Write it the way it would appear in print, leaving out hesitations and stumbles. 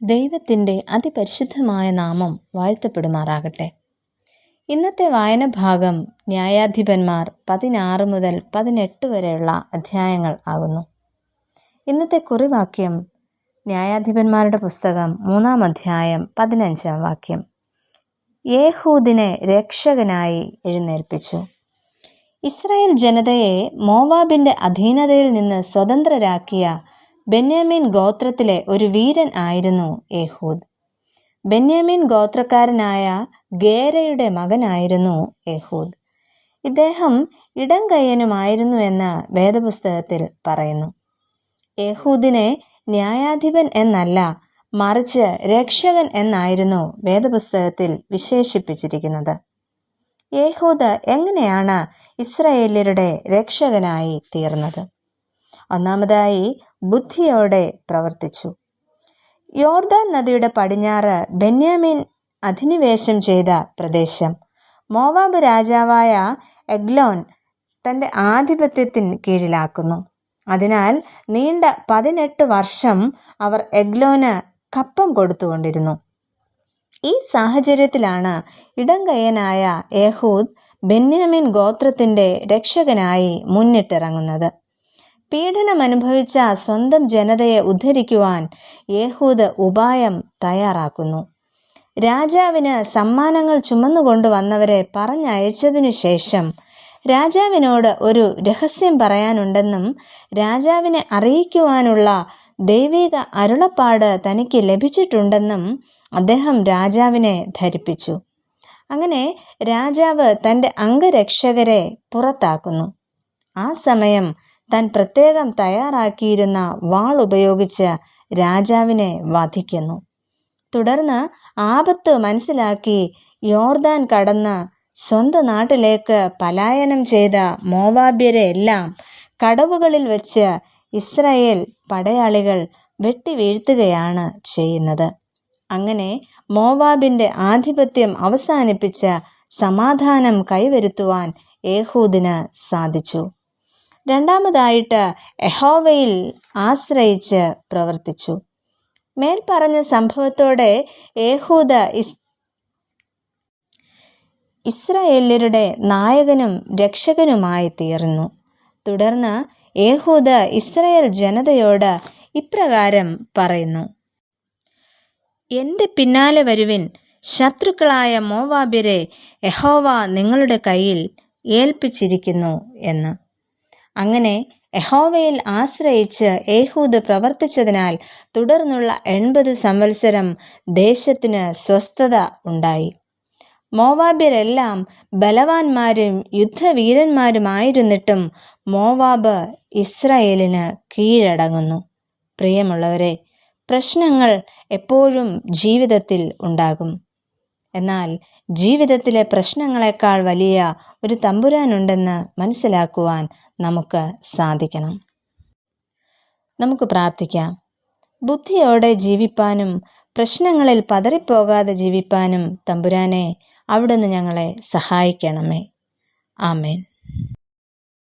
ദൈവത്തിൻ്റെ അതിപരിശുദ്ധമായ നാമം വാഴ്ത്തപ്പെടുമാറാകട്ടെ. ഇന്നത്തെ വായന ഭാഗം ന്യായാധിപന്മാർ 16 മുതൽ 18 വരെയുള്ള അധ്യായങ്ങൾ ആകുന്നു. ഇന്നത്തെ കുറിവാക്യം ന്യായാധിപന്മാരുടെ പുസ്തകം 3-ാം അധ്യായം 15-ാം വാക്യം. യേഹൂദിനെ രക്ഷകനായി എഴുന്നേൽപ്പിച്ചു. ഇസ്രായേൽ ജനതയെ മോവാബിൻ്റെ അധീനതയിൽ നിന്ന് സ്വതന്ത്രരാക്കിയ ബെന്യാമീൻ ഗോത്രത്തിലെ ഒരു വീരൻ ആയിരുന്നു ഏഹൂദ്. ബെന്യാമീൻ ഗോത്രക്കാരനായ ഗേരയുടെ മകനായിരുന്നു ഏഹൂദ്. ഇദ്ദേഹം ഇടംകയ്യനുമായിരുന്നു എന്ന് വേദപുസ്തകത്തിൽ പറയുന്നു. ഏഹൂദിനെ ന്യായാധിപൻ എന്നല്ല, മറിച്ച് രക്ഷകൻ എന്നായിരുന്നു വേദപുസ്തകത്തിൽ വിശേഷിപ്പിച്ചിരിക്കുന്നത്. ഏഹൂദ് എങ്ങനെയാണ് ഇസ്രായേല്യരുടെ രക്ഷകനായി തീർന്നത്? ഒന്നാമതായി, ബുദ്ധിയോടെ പ്രവർത്തിച്ചു. യോർദാൻ നദിയുടെ പടിഞ്ഞാറ് ബെന്യാമീൻ അധിനിവേശം ചെയ്ത പ്രദേശം മോവാബ് രാജാവായ എഗ്ലോൻ തൻ്റെ ആധിപത്യത്തിന് കീഴിലാക്കുന്നു. അതിനാൽ നീണ്ട 18 വർഷം അവർ എഗ്ലോന് കപ്പം കൊടുത്തുകൊണ്ടിരുന്നു. ഈ സാഹചര്യത്തിലാണ് ഇടംകയ്യനായ ഏഹൂദ് ബെന്യാമീൻ ഗോത്രത്തിൻ്റെ രക്ഷകനായി മുന്നിട്ടിറങ്ങുന്നത്. പീഡനമനുഭവിച്ച സ്വന്തം ജനതയെ ഉദ്ധരിക്കുവാൻ ഏഹൂദ് ഉപായം തയ്യാറാക്കുന്നു. രാജാവിന് സമ്മാനങ്ങൾ ചുമന്നുകൊണ്ടുവന്നവരെ പറഞ്ഞയച്ചതിനു ശേഷം രാജാവിനോട് ഒരു രഹസ്യം പറയാനുണ്ടെന്നും രാജാവിനെ അറിയിക്കുവാനുള്ള ദൈവിക അരുളപ്പാട് തനിക്ക് ലഭിച്ചിട്ടുണ്ടെന്നും അദ്ദേഹം രാജാവിനെ ധരിപ്പിച്ചു. അങ്ങനെ രാജാവ് തൻ്റെ അംഗരക്ഷകരെ പുറത്താക്കുന്നു. ആ സമയം താൻ പ്രത്യേകം തയ്യാറാക്കിയിരുന്ന വാൾ ഉപയോഗിച്ച് രാജാവിനെ വധിക്കുന്നു. തുടർന്ന് ആപത്ത് മനസ്സിലാക്കി യോർദാൻ കടന്ന് സ്വന്തം നാട്ടിലേക്ക് പലായനം ചെയ്ത മോവാബ്യരെ എല്ലാം കടവുകളിൽ വെച്ച് ഇസ്രായേൽ പടയാളികൾ വെട്ടിവീഴ്ത്തുകയാണ് ചെയ്യുന്നത്. അങ്ങനെ മോവാബിൻ്റെ ആധിപത്യം അവസാനിപ്പിച്ച് സമാധാനം കൈവരുത്തുവാൻ ഏഹൂദിന് സാധിച്ചു. രണ്ടാമതായിട്ട്, യഹോവയിൽ ആശ്രയിച്ച് പ്രവർത്തിച്ചു. മേൽപ്പറഞ്ഞ സംഭവത്തോടെ ഏഹൂദ് ഇസ്രായേല്യരുടെ നായകനും രക്ഷകനുമായി തീർന്നു. തുടർന്ന് ഏഹൂദ് ഇസ്രായേൽ ജനതയോട് ഇപ്രകാരം പറയുന്നു: എൻ്റെ പിന്നാലെ വരുവിൻ, ശത്രുക്കളായ മോവാബ്യരെ യഹോവ നിങ്ങളുടെ കയ്യിൽ ഏൽപ്പിച്ചിരിക്കുന്നു എന്ന്. അങ്ങനെ യഹോവയിൽ ആശ്രയിച്ച് ഏഹൂദ് പ്രവർത്തിച്ചതിനാൽ തുടർന്നുള്ള 80 സംവത്സരം ദേശത്തിന് സ്വസ്ഥത ഉണ്ടായി. മോവാബ്യരെല്ലാം ബലവാന്മാരും യുദ്ധവീരന്മാരുമായിരുന്നിട്ടും മോവാബ് ഇസ്രായേലിന് കീഴടങ്ങുന്നു. പ്രിയമുള്ളവരെ, പ്രശ്നങ്ങൾ എപ്പോഴും ജീവിതത്തിൽ ഉണ്ടാകും. എന്നാൽ ജീവിതത്തിലെ പ്രശ്നങ്ങളെക്കാൾ വലിയ ഒരു തമ്പുരാനുണ്ടെന്ന് മനസ്സിലാക്കുവാൻ നമുക്ക് സാധിക്കണം. നമുക്ക് പ്രാർത്ഥിക്കാം. ബുദ്ധിയോടെ ജീവിപ്പാനും പ്രശ്നങ്ങളിൽ പതറിപ്പോകാതെ ജീവിപ്പാനും തമ്പുരാനെ, അവിടുന്ന് ഞങ്ങളെ സഹായിക്കണമേ. ആമേൻ.